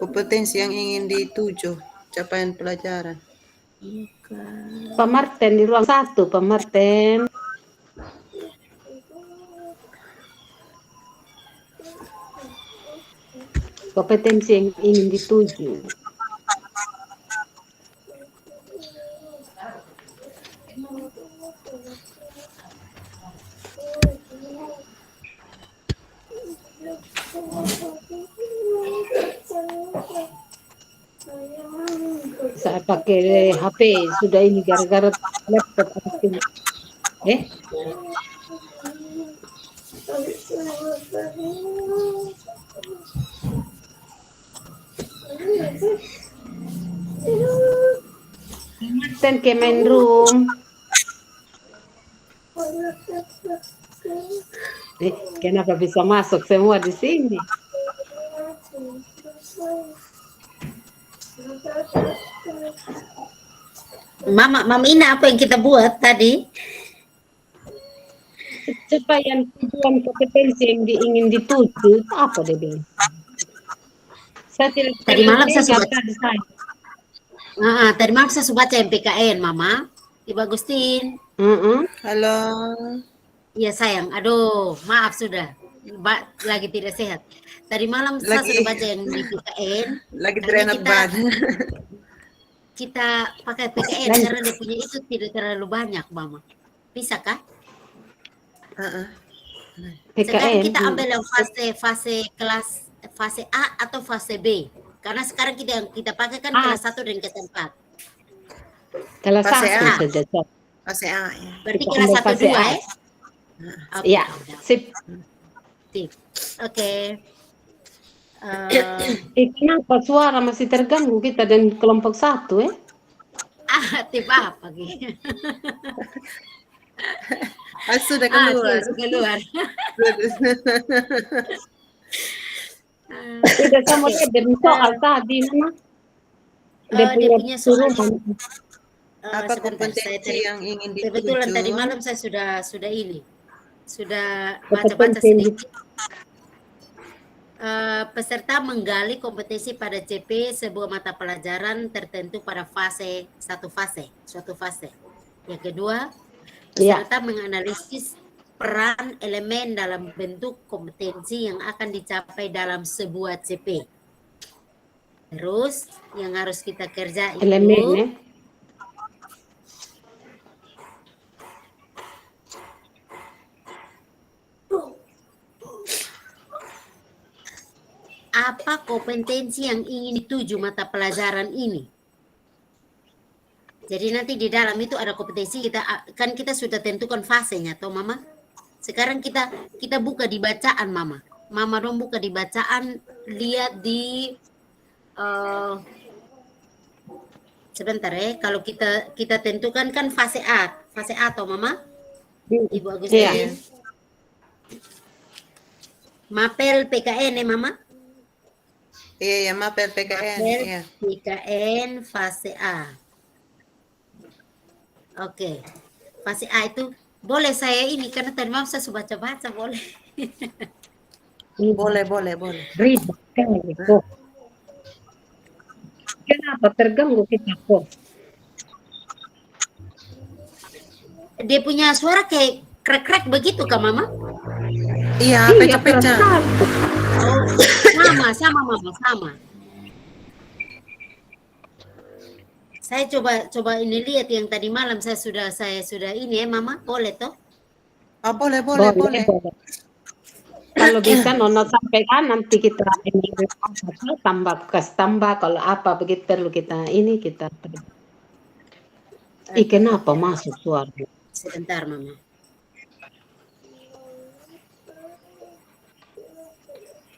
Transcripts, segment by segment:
Kompetensi yang ingin dituju, capaian pelajaran. Pak Martin di ruang 1, Pak Martin. Kompetensi yang ingin dituju. Saya pakai HP sudah ini gara-gara laptop. Martin ke main room. Kenapa bisa masuk semua di sini? Mama Ina, apa yang kita buat tadi? Capaian tujuan kompetensi yang ingin dituju itu apa dia bilang? Saya tidak Tadi malam saya sudah baca. tadi malam saya sudah baca MPKN, Mama. Ibu Agustin. Halo. Iya sayang, aduh maaf sudah. Lagi tidak sehat. Tadi malam saya sudah baca yang di PKN. Lagi terenak badan. Kita pakai PKN karena dia punya itu tidak terlalu banyak, Mama. Bisa kah? Sekarang kita ambil yang fase kelas fase A atau fase B. Karena sekarang kita pakai kan kelas 1 dan kelas 4. Kelas Fase 1 A. saja. Fase A ya. Berarti Kita kelas ambil 1 fase 2 A. ya? Iya, sip. Oke. Kenapa suara masih terganggu kita dan kelompok 1 ya? Tipe apa gitu? Sudah keluar. Sudah keluar. Tidak sama dia soal tadi mana? Dia punya soal. Apa kompetensi yang ingin dituju? Kebetulan tadi malam saya sudah baca-baca sedikit. Peserta menggali kompetensi pada CP sebuah mata pelajaran tertentu pada suatu fase. Yang kedua, peserta menganalisis peran elemen dalam bentuk kompetensi yang akan dicapai dalam sebuah CP. Terus yang harus kita kerja itu elemen, apa kompetensi yang ingin dituju mata pelajaran ini. Jadi nanti di dalam itu ada kompetensi kita sudah tentukan fasenya toh Mama. Sekarang kita buka di bacaan Mama. Mama dong buka di bacaan, lihat di sebentar ya. Kalau kita tentukan kan fase A toh Mama. Ibu Agustin. Iya. Mapel PKN ya Mama? Iya, mapel PKN. Mapel PKN fase A. Oke. Fase A itu boleh saya ini karena tadi malam saya sudah baca-baca boleh. Boleh. Ribet kok. Kenapa terganggu kita kok? Dia punya suara kayak krek-krek begitu kah Mama? Iya, pecah-pecah. Sama Mama. Saya coba ini lihat yang tadi malam saya sudah ini ya Mama, boleh toh? Boleh. Kalau bisa Nona sampaikan nanti kita ini tambah kalau apa begitu perlu kita. Kenapa masuk suara? Sebentar Mama.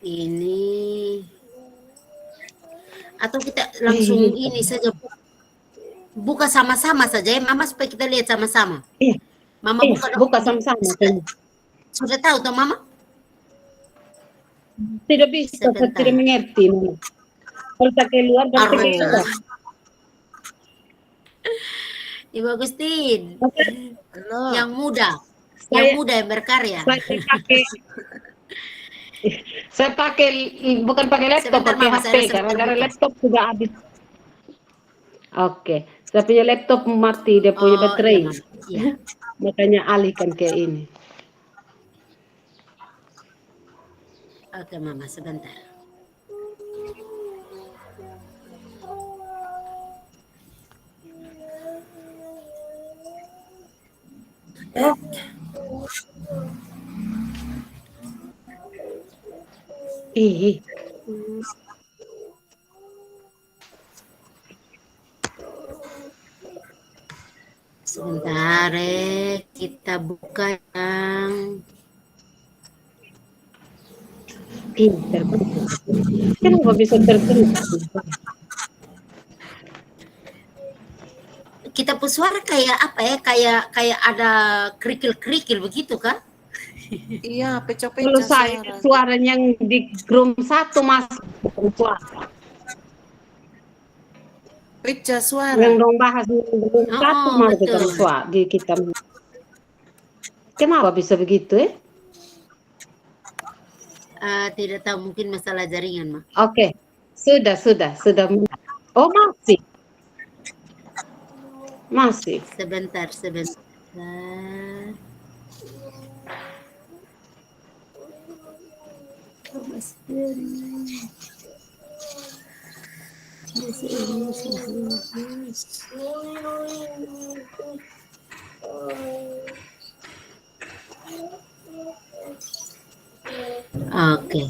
Ini atau kita langsung ini saja buka sama-sama saja ya Mama supaya kita lihat sama-sama. Iya. Mama buka sama-sama. Sudah tahu toh Mama? Tidak bisa, saya tidak mengerti. Kalau saya keluar berarti keluar. Ibu Agustin, Halo. yang muda yang berkarya. Saya bukan pakai laptop, Sebentar, pakai Mama, HP. saya sebentar Gara-gara buka. laptop sudah habis. Oke, saya punya laptop mati, dia punya Oh, iya, baterai. Mama. Iya. Makanya alihkan ke ini. Oke, Mama, sebentar. Oh, ih, Sebentar, kita buka yang terbentuk. Kenapa bisa terbentuk? kita pun suara kayak apa ya? Kayak ada kerikil-kerikil begitu kan? Iya, Kalau pecah-pecah saya suara. suaranya yang di room 1 masuk bukan suara. Pecah suara. Yang dong bahas di room 1 Oh, malah bukan betul. suara di kita. Kenapa bisa begitu ya? Tidak tahu, mungkin masalah jaringan, Ma. Oke, sudah. Oh, masih. Sebentar. Oke.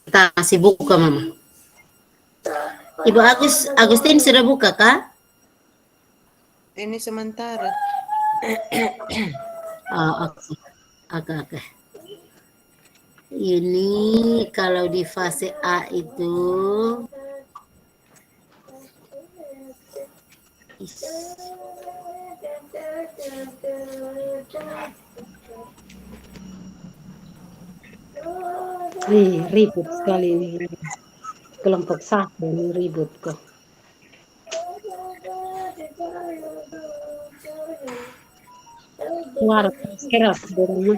Kita masih buka, Mama. Ibu Agustin sudah buka, Kak? Ini sementara. Oh, oke. Ini kalau di fase A itu Ribut sekali ini. Kelompok satu ini ribut kok. Suara keras dorong.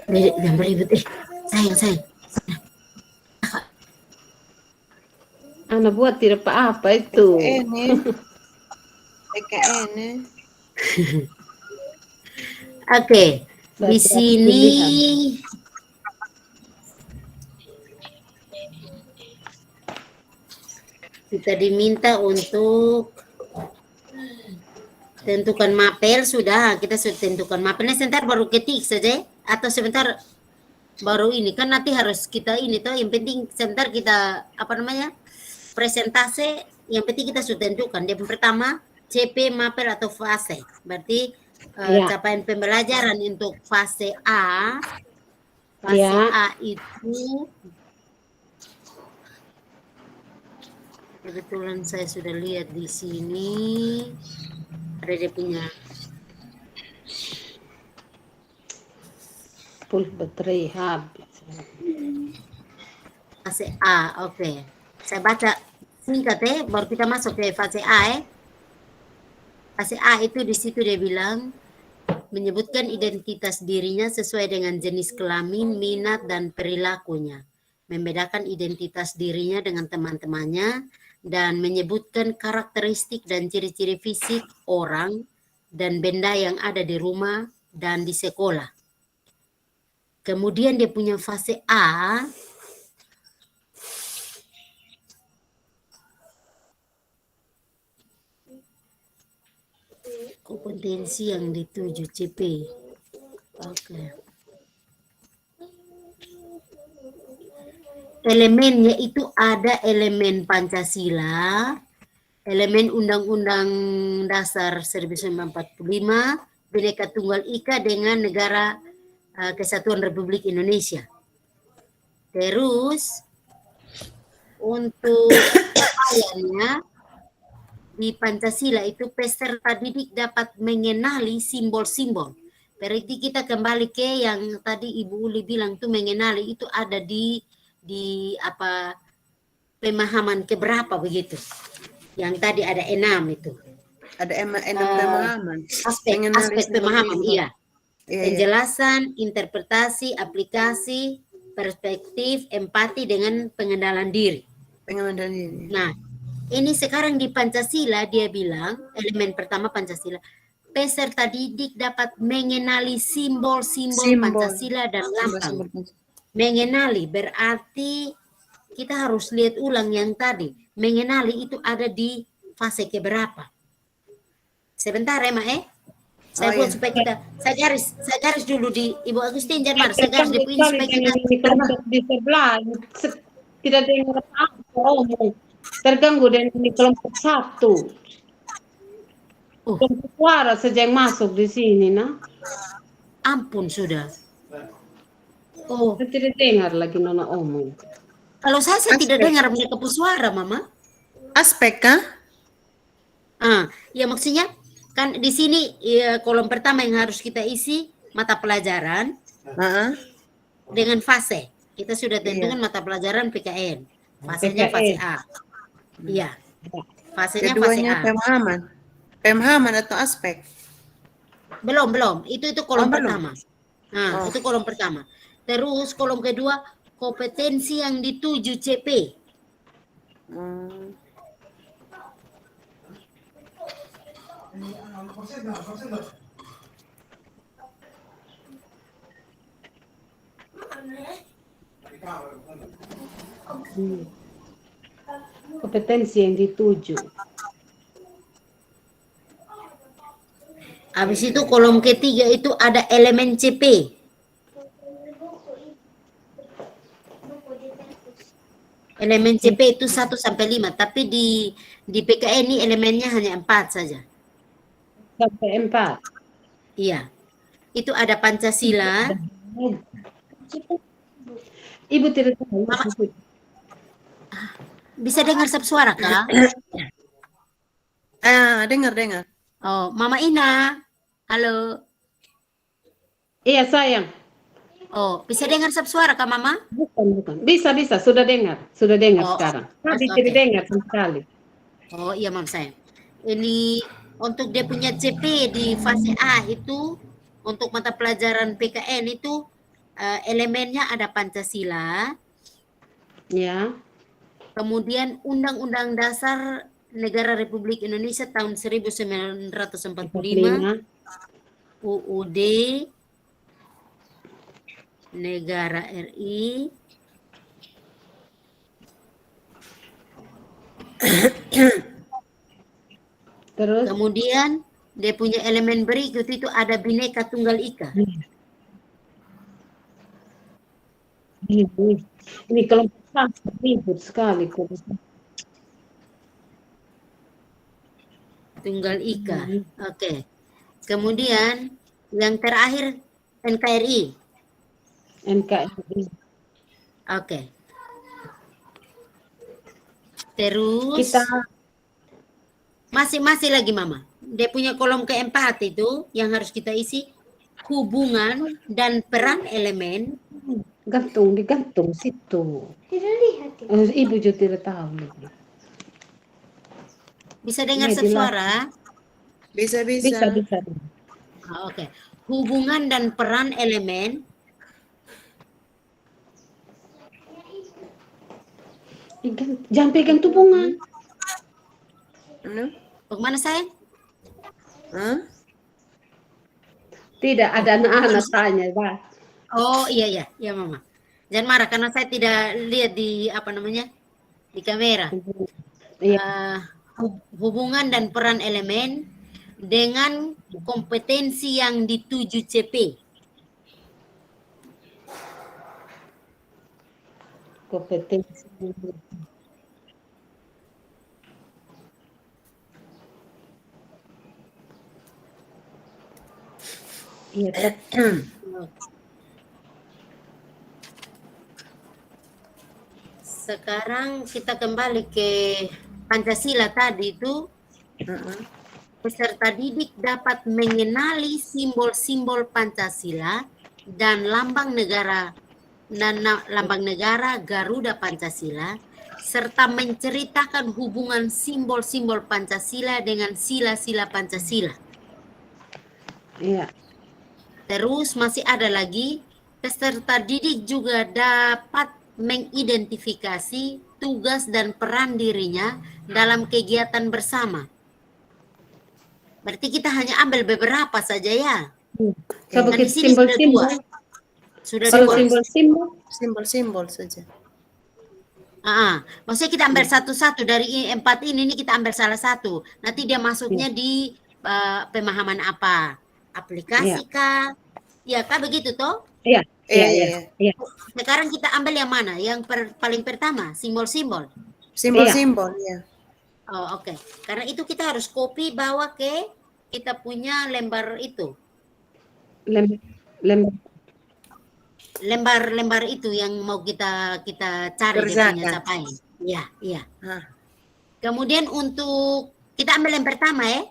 jangan ribut. Sayang. Anak buat tidak apa-apa itu. Ini. ini. Oke. Di sini kita diminta untuk tentukan mapel. Sudah, kita sudah tentukan mapelnya. Sebentar baru ketik saja, atau sebentar baru ini kan nanti harus kita ini toh. Yang penting sebentar kita presentase. Yang penting kita sudah tentukan. Yang pertama CP mapel atau fase. Berarti capaian pembelajaran untuk fase A. Fase A itu kebetulan saya sudah lihat di sini ada dia punya full baterai habis. fase A. Oke. Saya baca singkat baru kita masuk ke fase A. Fase A itu di situ dia bilang menyebutkan identitas dirinya sesuai dengan jenis kelamin, minat, dan perilakunya. Membedakan identitas dirinya dengan teman-temannya, dan menyebutkan karakteristik dan ciri-ciri fisik orang dan benda yang ada di rumah dan di sekolah. Kemudian dia punya fase A. Kompetensi yang dituju CP. Oke. Elemennya itu ada elemen Pancasila, elemen Undang-Undang Dasar 1945, Bhinneka Tunggal Ika dengan Negara Kesatuan Republik Indonesia. Terus untuk upayanya di Pancasila itu peserta didik dapat mengenali simbol-simbol. Berarti kita kembali ke yang tadi Ibu Uli bilang tuh mengenali itu ada di apa pemahaman keberapa begitu. Yang tadi ada 6 itu. Ada enam pemahaman. Aspek Mengenali pemahaman, simbol-simbol. iya. Iya. Penjelasan, interpretasi, aplikasi, perspektif, empati dengan pengenalan diri. Pengenalan diri. Nah, ini sekarang di Pancasila dia bilang, elemen pertama Pancasila, peserta didik dapat mengenali simbol-simbol Pancasila dan lambang. Mengenali berarti kita harus lihat ulang yang tadi. Mengenali itu ada di fase keberapa. Sebentar ya, Ma. Saya buat supaya kita, saya garis dulu di Ibu Agustin Janmar, saya garis di poin supaya kita kelompok di sebelah tidak dengar apa omong, terganggu dengan di kelompok 1. Kelompok suara saja yang masuk di sini, nah. Ampun sudah. Saya tidak dengar lagi Nona omong. Kalau saya tidak dengar mereka suara, Mama. Aspek kah? Ya maksudnya kan di sini ya, kolom pertama yang harus kita isi mata pelajaran dengan fase. Kita sudah tentukan mata pelajaran PKN. Fasenya fase A. Iya. Fasenya fase A. Pemahaman. Pemahaman atau aspek? Belum. Itu kolom pertama. Nah, itu kolom pertama. Terus kolom kedua kompetensi yang dituju CP. Kompetensi yang dituju. Habis itu kolom ketiga itu ada elemen CP. Elemen CP itu 1 sampai 5, tapi di PKN ini elemennya hanya 4 saja. Sampai 4. Iya. Itu ada Pancasila. Ibu tidak tahu. Bisa dengar suara kah? Dengar. Oh, Mama Ina. Halo. Iya, sayang. Oh, bisa dengar suara kah, Mama? Bukan. Bisa. Sudah dengar sekarang. Tadi tidak dengar sekali. Oh, iya, Mam saya. Ini untuk dia punya CP di fase A itu, untuk mata pelajaran PKN itu, elemennya ada Pancasila. Ya. Kemudian Undang-Undang Dasar Negara Republik Indonesia tahun 1945, UUD Negara RI, terus kemudian dia punya elemen berikut itu ada Bhinneka Tunggal Ika. Ini kelompok ribut sekali. Tunggal Ika. Oke. Kemudian yang terakhir NKRI. Oke. Terus Kita masih lagi Mama. Dia punya kolom keempat itu yang harus kita isi hubungan dan peran elemen. digantung situ. Tidak lihat. Ibu juga tidak tahu. Bisa dengar suara? Bisa. Oke. Hubungan dan peran elemen. Jangan pegang hubungan. Bagaimana saya? Tidak, ada anak-anak tanya, Pak. Oh iya Mama. Jangan marah karena saya tidak lihat di di kamera. Hubungan dan peran elemen dengan kompetensi yang dituju CP. Kompetensi. Iya. Sekarang kita kembali ke Pancasila tadi itu. peserta didik dapat mengenali simbol-simbol Pancasila dan lambang negara Garuda Pancasila, serta menceritakan hubungan simbol-simbol Pancasila dengan sila-sila Pancasila. Iya. Terus masih ada lagi, peserta didik juga dapat mengidentifikasi tugas dan peran dirinya dalam kegiatan bersama. Berarti kita hanya ambil beberapa saja ya. Coba Kan kita di sini sudah dua. simbol-simbol. Sudah Kalau dua. simbol-simbol, Simbol-simbol saja. Maksudnya kita ambil satu-satu dari empat ini kita ambil salah satu. Nanti dia masuknya di pemahaman apa? Aplikasi kah? Ya kah begitu toh? iya, Iya, iya, iya. iya. Sekarang kita ambil yang mana? Yang paling pertama, simbol-simbol. Simbol-simbol, ya. Oh, oke. Karena itu kita harus copy bawa ke kita punya lembar itu. Lembar itu yang mau kita cari dia punya Kerjakan. capaian. Iya, iya. Ah. Kemudian untuk kita ambil yang pertama ya.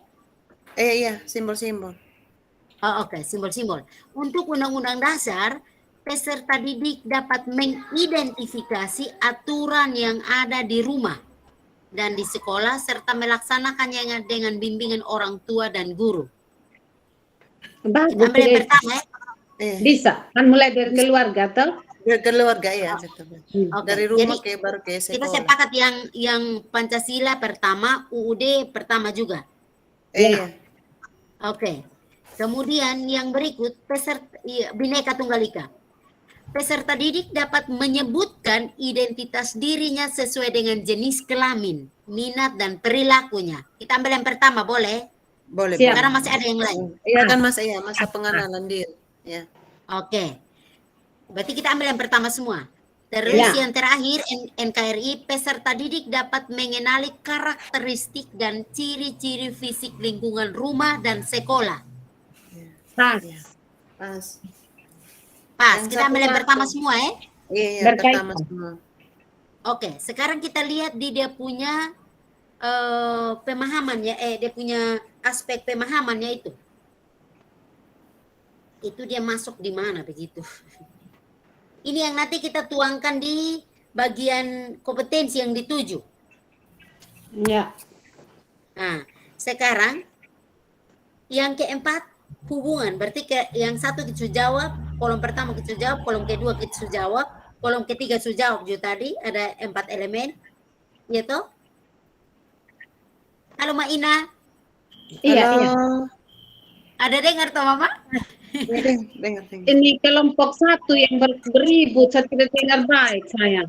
Iya, simbol-simbol. Oh, oke, simbol-simbol. Untuk Undang-Undang Dasar, peserta didik dapat mengidentifikasi aturan yang ada di rumah dan di sekolah serta melaksanakannya dengan bimbingan orang tua dan guru. Bagus, Kita ambil yang pertama ya. bisa. Kan mulai dari keluarga toh? Keluarga ya, betul. Oke, Dari rumah jadi baru ke sekolah. kita sepakat yang Pancasila pertama, UUD pertama juga. Iya. Oke. Kemudian yang berikut Bhinneka Tunggal Ika. Peserta didik dapat menyebutkan identitas dirinya sesuai dengan jenis kelamin, minat dan perilakunya. Kita ambil yang pertama boleh? Boleh. Karena masih ada yang lain. Iya kan masa pengenalan diri. Ya. Oke. Berarti kita ambil yang pertama semua. Terus yang terakhir NKRI, peserta didik dapat mengenali karakteristik dan ciri-ciri fisik lingkungan rumah dan sekolah. Pas. Kita ambil yang pertama semua ya. Iya, yang pertama semua. Oke, sekarang kita lihat dia punya pemahamannya, dia punya aspek pemahamannya itu. Itu dia masuk di mana begitu. Ini yang nanti kita tuangkan di bagian kompetensi yang dituju. Ya. Nah, sekarang yang keempat hubungan. Berarti yang satu kita jawab, kolom pertama kita jawab, kolom kedua kita jawab, kolom ketiga jawab juga tadi ada 4 elemen. Ya toh? Halo Mak Ina. Iya, Halo. iya. Ada dengar toh Mama? Dengar. Ini kelompok 1 yang beribut, saya tidak dengar baik saya.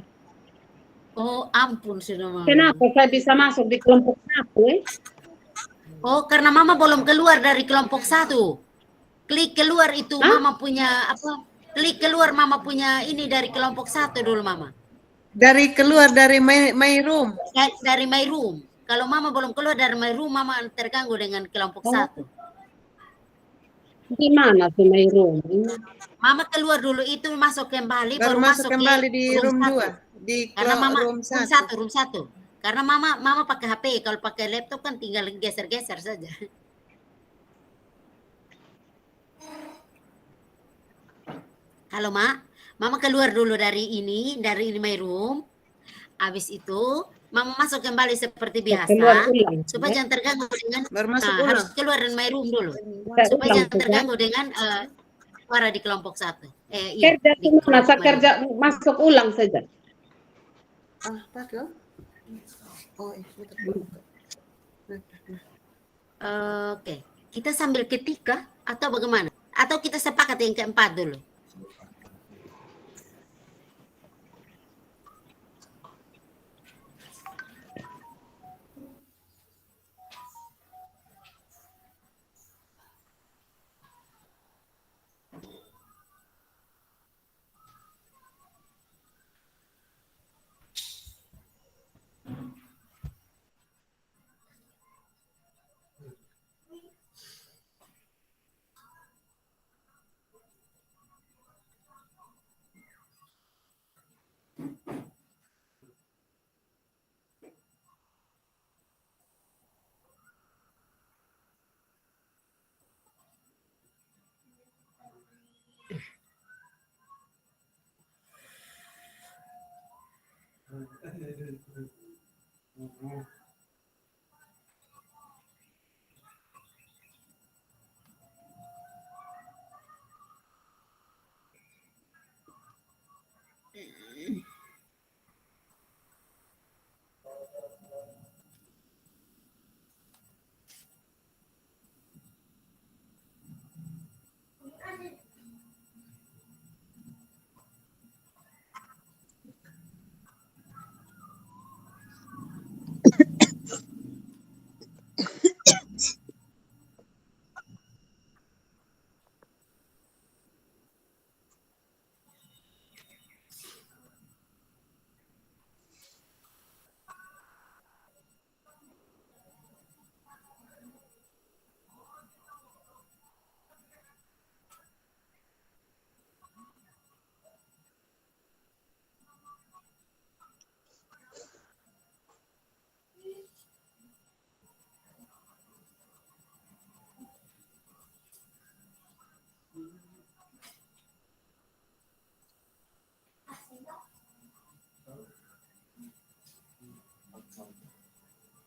Oh ampun sudah Mama. Kenapa saya bisa masuk di kelompok 1 Oh karena Mama belum keluar dari kelompok 1. Klik keluar itu Mama punya apa? Klik keluar Mama punya ini dari kelompok 1 dulu Mama. Keluar dari my room. Dari my room. Kalau Mama belum keluar dari my room, Mama terganggu dengan kelompok 1. Di mana sih my room? Mama keluar dulu itu masuk kembali baru masuk kembali di room 2. Di karena Mama room 1. Room 1. Karena Mama pakai HP, kalau pakai laptop kan tinggal geser-geser saja. Halo Mak, Mama keluar dulu dari ini my room. Habis itu Mama masuk kembali seperti biasa. Supaya jangan terganggu dengan harus keluar dari my room dulu. Supaya jangan terganggu dengan suara di kelompok 1. Kerja semua, kerja masuk ulang saja. Oke, kita sambil ketika atau bagaimana? Atau kita sepakat yang keempat dulu?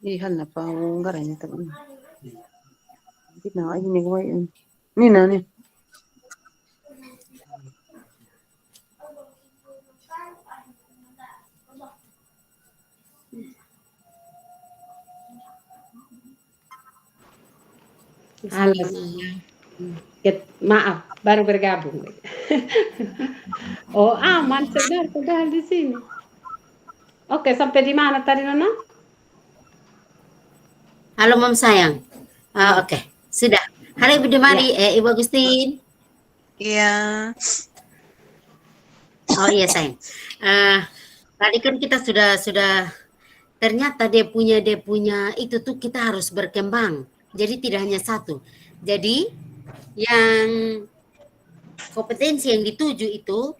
Ihal na pa ang garay niya tayo. Hindi na ay ginagawa yun. Nina ni. Alas. Maaf, baru bergabung. Oh, aman, sedar di sini. Oke, sampai di mana tadi Nona? Halo Mam sayang. Oke, sudah. Halo Ibu Demari, Ibu Agustin. Iya. Oh iya sayang. Tadi kan kita sudah ternyata dia punya itu tuh kita harus berkembang. Jadi tidak hanya satu. Jadi yang kompetensi yang dituju itu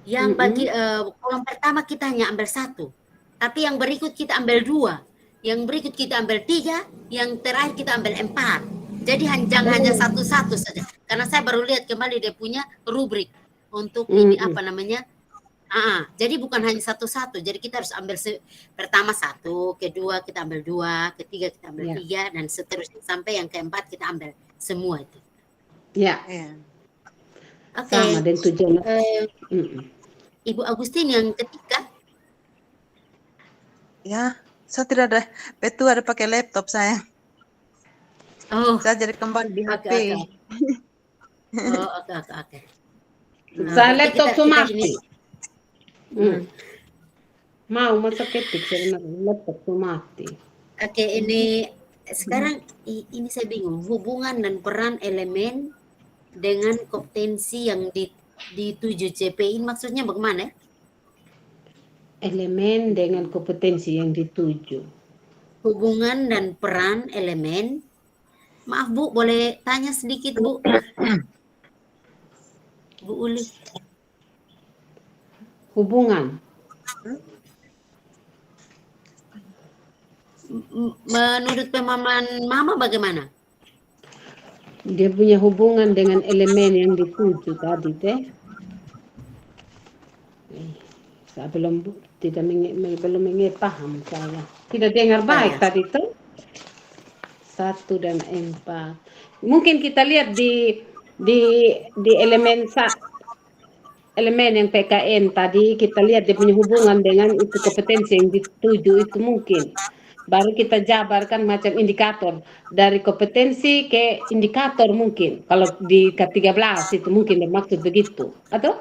yang bagi kolom pertama kita hanya ambil satu. Tapi yang berikut kita ambil 2. Yang berikut kita ambil 3, yang terakhir kita ambil 4. Jadi hanya satu-satu saja. Karena saya baru lihat kembali dia punya rubrik untuk ini apa namanya. Jadi bukan hanya satu-satu. Jadi kita harus ambil pertama 1, kedua kita ambil 2, ketiga kita ambil 3, dan seterusnya sampai yang keempat kita ambil semua itu. Ya. Oke. Sama dan tujuan. Ibu Agustin yang ketiga. Ya, saya tidak ada. Betul ada pakai laptop saya. Oh. Saya jadi kembali di HP. Oh, oke. Saya laptop mati. Mau masuk ketik sebenarnya laptop mati. Oke, ini sekarang ini saya bingung hubungan dan peran elemen dengan kompetensi yang dituju CPI maksudnya bagaimana? Elemen dengan kompetensi yang dituju. Hubungan dan peran elemen. Maaf Bu, boleh tanya sedikit Bu? Bu Uli. Hubungan. Menurut pemahaman Mama bagaimana? Dia punya hubungan dengan elemen yang dituju tadi teh. Saya belum paham saya. Tidak dengar baik tadi tuh. 1 dan 4. Mungkin kita lihat di elemen yang PKN tadi kita lihat dia punya hubungan dengan itu kompetensi yang dituju itu mungkin. Baru kita jabarkan macam indikator dari kompetensi ke indikator mungkin. Kalau di ke-13 itu mungkin bermaksud begitu. Atau?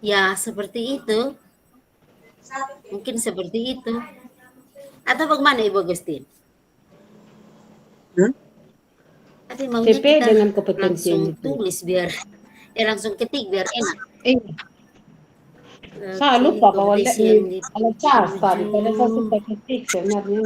Ya, seperti itu. Mungkin seperti itu. Atau bagaimana Ibu Agustin? Tapi maunya TP kita dengan kompetensi langsung tulis biar langsung ketik biar enak. Saya lupa kalau cas tadi pada saya sudah ketik sebenarnya.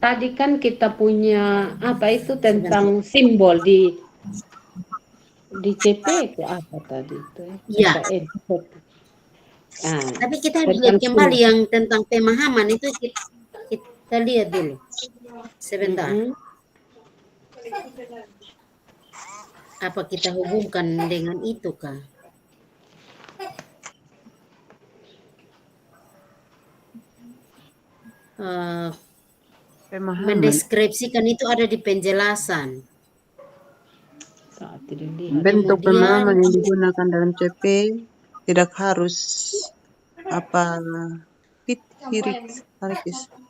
Tadi kan kita punya apa itu tentang simbol di CP itu apa tadi itu? Iya. Tapi kita harus lihat kembali yang tentang pemahaman itu Kita lihat dulu. Sebentar. Apa kita hubungkan dengan itu kah? Pemahaman. Mendeskripsikan itu ada di penjelasan. Saat tidak lihat. Bentuk Kemudian- pemahaman yang digunakan dalam CP tidak harus apa hierarkis.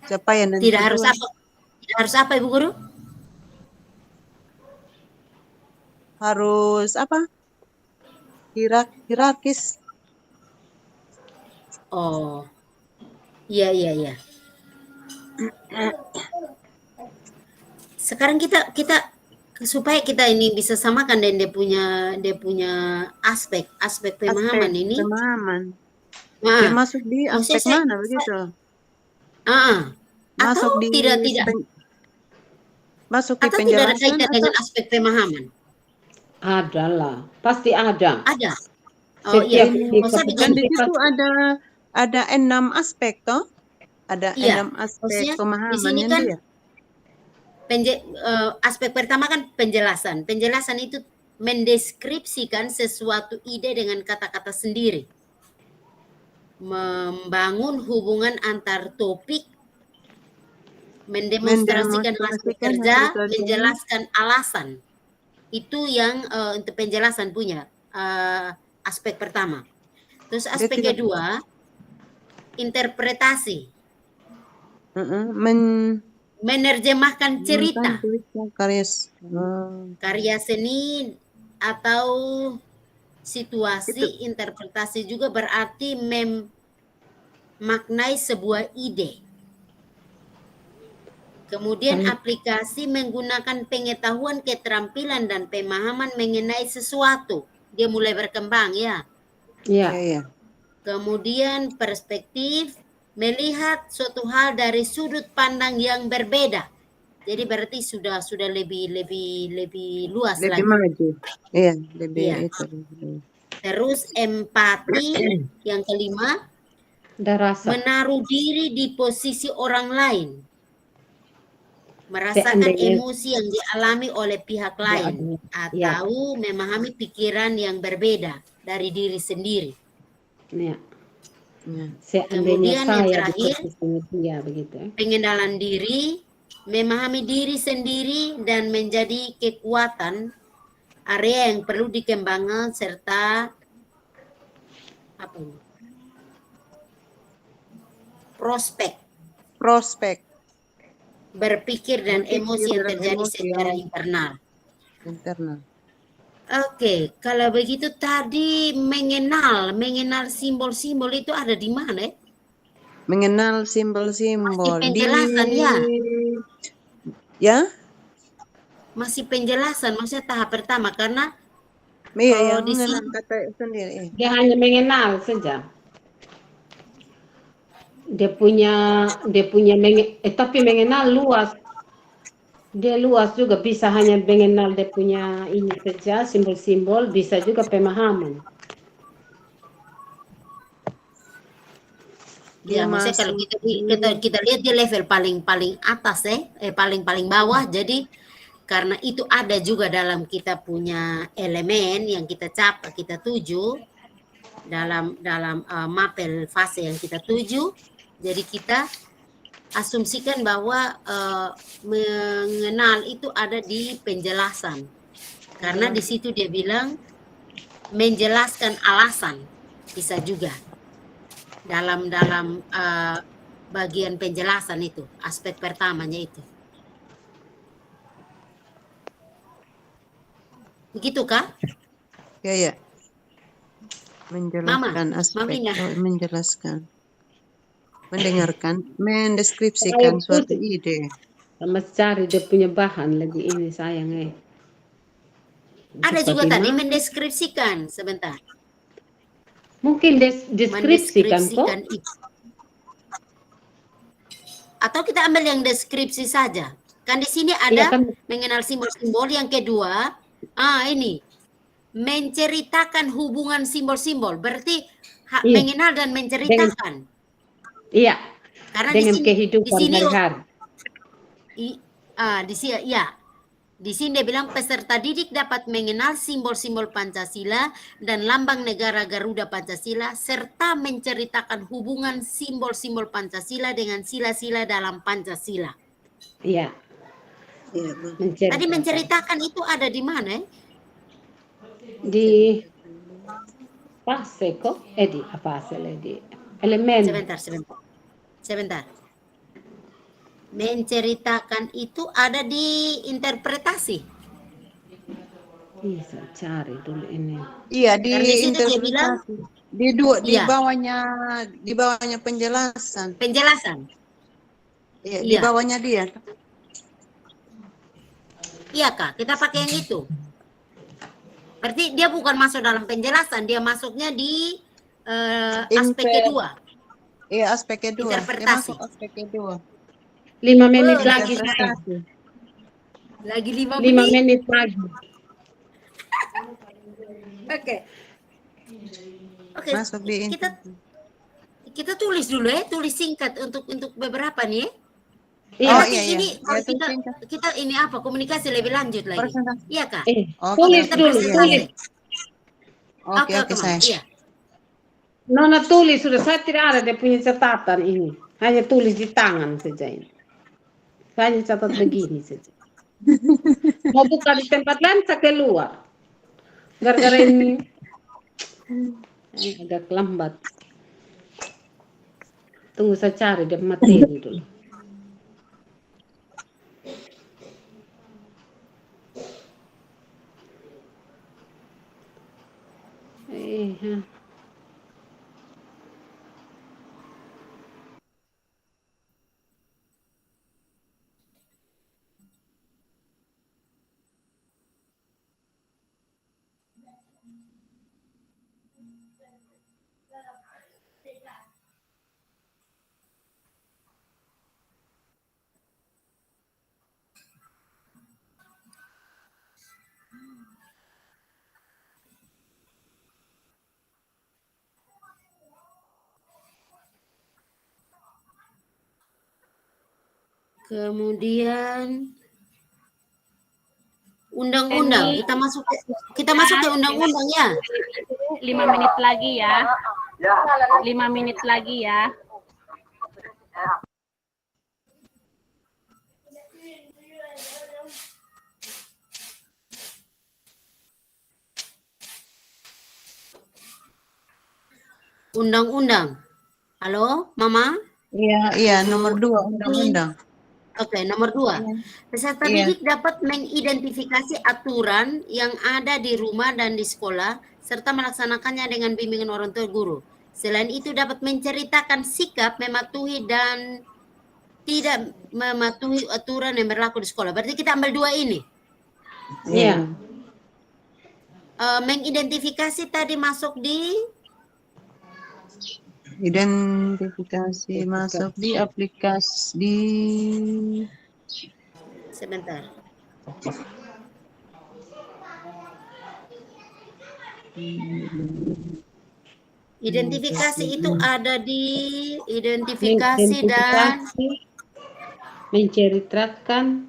Capaian dan Tidak harus tujuan. apa? Tidak harus apa, Ibu Guru? Harus apa? Hierarkis. Oh. Iya. Sekarang kita supaya kita ini bisa samakan dan dia punya aspek pemahaman Aspek ini. pemahaman. Nah, Dia masuk di maksudnya aspek mana begitu? Masuk atau di tidak masuk di atau tidak ada penjelasan kaitan atau dengan aspek pemahaman? Ada lah, pasti ada. Ada. Oh iya, maksudnya kan begini. di situ ada 6 aspek toh? Ada Iya, 6 aspek maksudnya di pemahaman sini yang kan dia. Aspek pertama kan penjelasan. Penjelasan itu mendeskripsikan sesuatu ide dengan kata-kata sendiri. Membangun hubungan antar topik, mendemonstrasikan hasil kerja, menjelaskan alasan. Itu yang untuk penjelasan punya aspek pertama. Terus aspek kedua, interpretasi. Menerjemahkan cerita. Karya seni atau situasi, interpretasi juga berarti memaknai sebuah ide. Kemudian aplikasi menggunakan pengetahuan, keterampilan, dan pemahaman mengenai sesuatu. Dia mulai berkembang ya. Iya. Kemudian perspektif, melihat suatu hal dari sudut pandang yang berbeda. Jadi berarti sudah lebih luas lebih lagi. maju. Iya, lebih Iya. itu. Terus empati yang kelima, Rasa. menaruh diri di posisi orang lain. Merasakan emosi yang dialami oleh pihak lain atau memahami pikiran yang berbeda dari diri sendiri. Iya. Kemudian yang terakhir, dia begitu. pengenalan diri, memahami diri sendiri dan menjadi kekuatan, area yang perlu dikembangkan serta apa ini? Prospek. Berpikir dan emosi yang terjadi secara internal. Oke, kalau begitu tadi mengenal simbol-simbol itu ada di mana? Mengenal simbol-simbol Masih penjelasan ya? Ya? Masih penjelasan, maksudnya tahap pertama karena Iya, di mengenal sini kata sendiri. Dia hanya mengenal saja. Dia punya tapi mengenal luas. Dia luas juga, bisa hanya mengenal dia punya ini saja, simbol-simbol, bisa juga pemahaman. Ya, maksudnya kalau kita lihat di level paling atas paling bawah. Jadi karena itu ada juga dalam kita punya elemen yang kita tuju dalam mapel fase yang kita tuju. Jadi kita asumsikan bahwa mengenal itu ada di penjelasan. Karena di situ dia bilang menjelaskan alasan, bisa juga dalam bagian penjelasan itu, aspek pertamanya itu. Begitu kah? Ya. Menjelaskan menjelaskan. Mendengarkan, mendeskripsikan suatu ide. Sama cari dia punya bahan lagi ini sayang Ada juga tadi mendeskripsikan, sebentar. Mungkin deskripsikan kok. Itu. Atau kita ambil yang deskripsi saja. Kan di sini ada mengenal simbol-simbol. Yang kedua, ini menceritakan hubungan simbol-simbol. Berarti mengenal dan menceritakan. Iya. Karena dengan di kehidupan sini hari-hari. di sini ya. Di sini dia bilang peserta didik dapat mengenal simbol-simbol Pancasila dan lambang negara Garuda Pancasila serta menceritakan hubungan simbol-simbol Pancasila dengan sila-sila dalam Pancasila. Iya, Iya, Tadi menceritakan itu ada di mana? di fase kok, di apa hasilnya di elemen. Sebentar. Menceritakan itu ada di interpretasi. Bisa cari dulu ini. Iya, di Karena di situ dia bilang, interpretasi. Di iya, bawahnya penjelasan. penjelasan. Iya, di Iya, bawahnya dia. iya Kak, kita pakai yang itu. Berarti dia bukan masuk dalam penjelasan, dia masuknya di aspek kedua, Iya, aspek kedua. Dia interpretasi. masuk aspek kedua. 5 menit Oh, lagi saya. Interpretasi. Lagi 5 5 menit. menit lagi. Oke. Oke, Masuk di kita tulis dulu ya, tulis singkat untuk beberapa nih. Iya. Oh, Nanti iya, iya. ini kalau Ya, tulis singkat. kita ini apa komunikasi lebih lanjut lagi. Presentasi. Iya Kak. Oke, Tulis Kita dulu, presentasi. tulis. Oke, Mama. saya. Iya. Nona tulis sudah, saya tidak ada dia punya catatan ini. Hanya tulis di tangan saja ini. Saya hanya catat begini saja. Mau buka di tempat lain, saya keluar. Gara-gara ini agak lambat. Tunggu saya cari dia materi dulu. Kemudian undang-undang, kita masuk ke undang-undang ya. 5 menit lagi ya. 5 menit lagi ya. Undang-undang. Halo, Mama? Iya, nomor 2 undang-undang. Oke, nomor 2. Peserta Iya. didik dapat mengidentifikasi aturan yang ada di rumah dan di sekolah, serta melaksanakannya dengan bimbingan orang tua guru. Selain itu dapat menceritakan sikap mematuhi dan tidak mematuhi aturan yang berlaku di sekolah. Berarti kita ambil 2 ini. Iya. Mengidentifikasi tadi masuk di Identifikasi masuk di aplikasi di sebentar. Identifikasi itu ada di identifikasi dan menceritakan,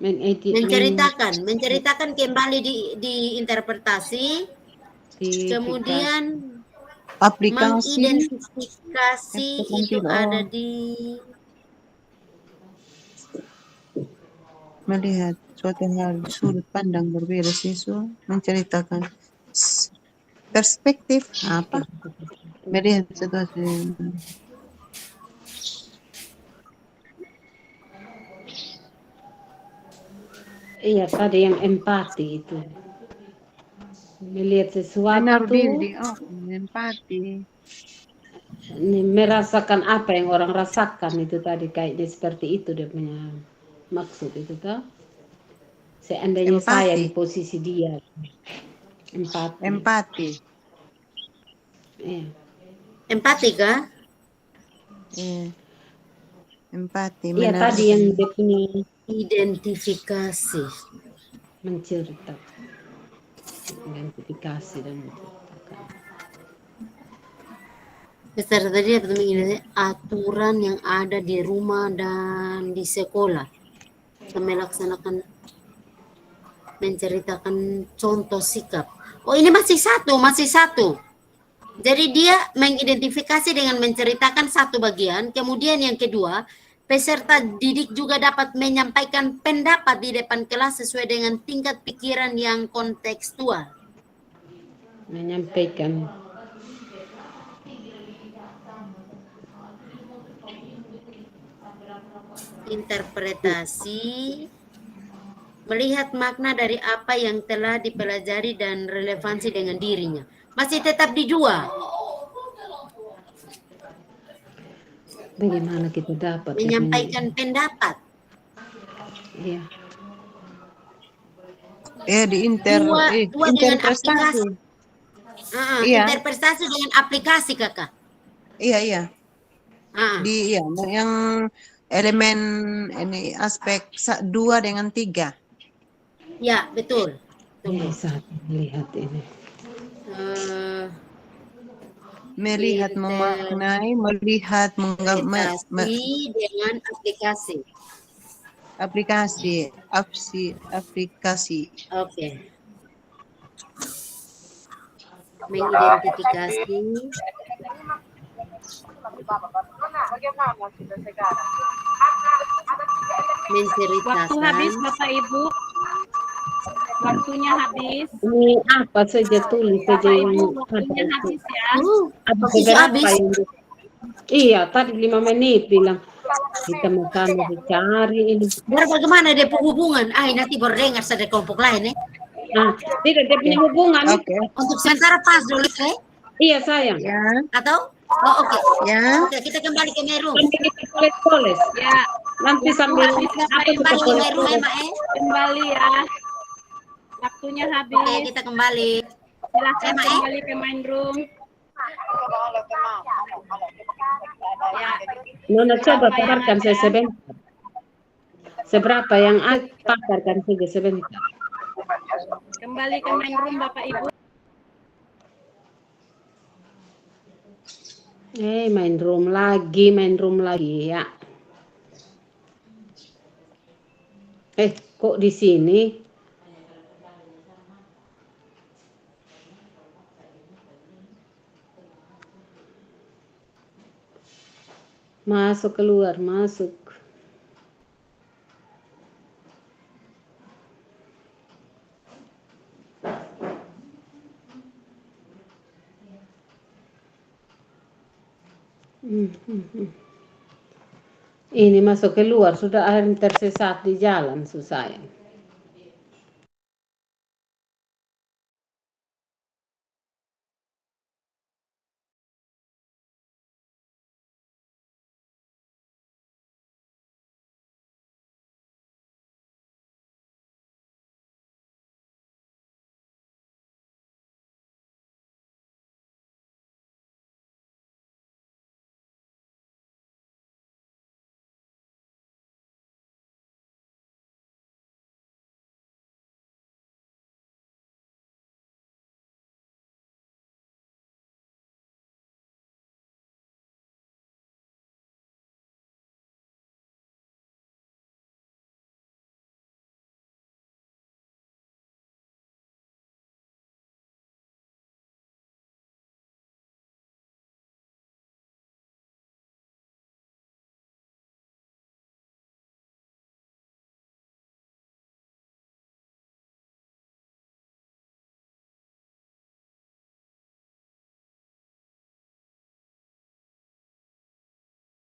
menceritakan kembali di interpretasi, kemudian aplikasi mengidentifikasi itu ada di melihat suatu hal sudut pandang berbeda siswa, menceritakan perspektif apa melihat situasi. Iya, tadi yang empati itu. Melihat sesuatu, Benar diri, empati. merasakan apa yang orang rasakan itu tadi, kayaknya seperti itu dia punya maksud itu toh. Seandainya Empati. saya di posisi dia. Empati. Iya. empati kah? Iya. Empati. Iya, tadi yang dia punya Identifikasi. menceritakan. Identifikasi dan menceritakan. Peserta dia begini, aturan yang ada di rumah dan di sekolah. Melaksanakan, menceritakan contoh sikap. Oh, ini masih satu. Jadi dia mengidentifikasi dengan menceritakan satu bagian, kemudian yang kedua, peserta didik juga dapat menyampaikan pendapat di depan kelas sesuai dengan tingkat pikiran yang kontekstual. Menyampaikan. Interpretasi, melihat makna dari apa yang telah dipelajari dan relevansi dengan dirinya. Masih tetap di 2. Bagaimana kita dapat? Menyampaikan pendapat. Iya. Di Dua dengan interpretasi. aplikasi. Iya. Interpretasi dengan aplikasi, Kakak. Iya. Ah, Yang elemen ini aspek 2 dengan 3. ya, betul. Tunggu. Saat melihat ini. Melihat, memaknai, melihat, Interpretasi dengan aplikasi. aplikasi. Oke. Mengidentifikasi. Waktu Menceritakan. habis Bapak Ibu. Waktunya habis. Ini apa saja tulis saja Bapak yang Ibu, waktunya ada. habis ya. Ada Waktu beberapa habis. yang iya, tadi 5 menit bilang kita mau sana dicari ini. Bagaimana dia hubungan? Nanti baru dengar dari kelompok lain. Nah, tidak dia punya hubungan. Oke. Untuk sementara pas dulu, Iya sayang. Ya. atau? Oh, oke. Ya. Oke, kita kembali ke Meru. Sambil kita poles-poles. Ya, Nanti sambil habis Bapak Ibu. Kembali ke Meru, Mak. Kembali ya. Waktunya habis. Oke, kita kembali. Silahkan Mak. kembali ke main room. Ya. Nona coba paparkan saya sebentar. Seberapa yang ada, paparkan saja sebentar. Kembali ke main room Bapak Ibu. Main room lagi ya. Kok di sini? Masuk keluar, masuk. Ini masuk keluar, sudah akhirnya tersesat di jalan, susah.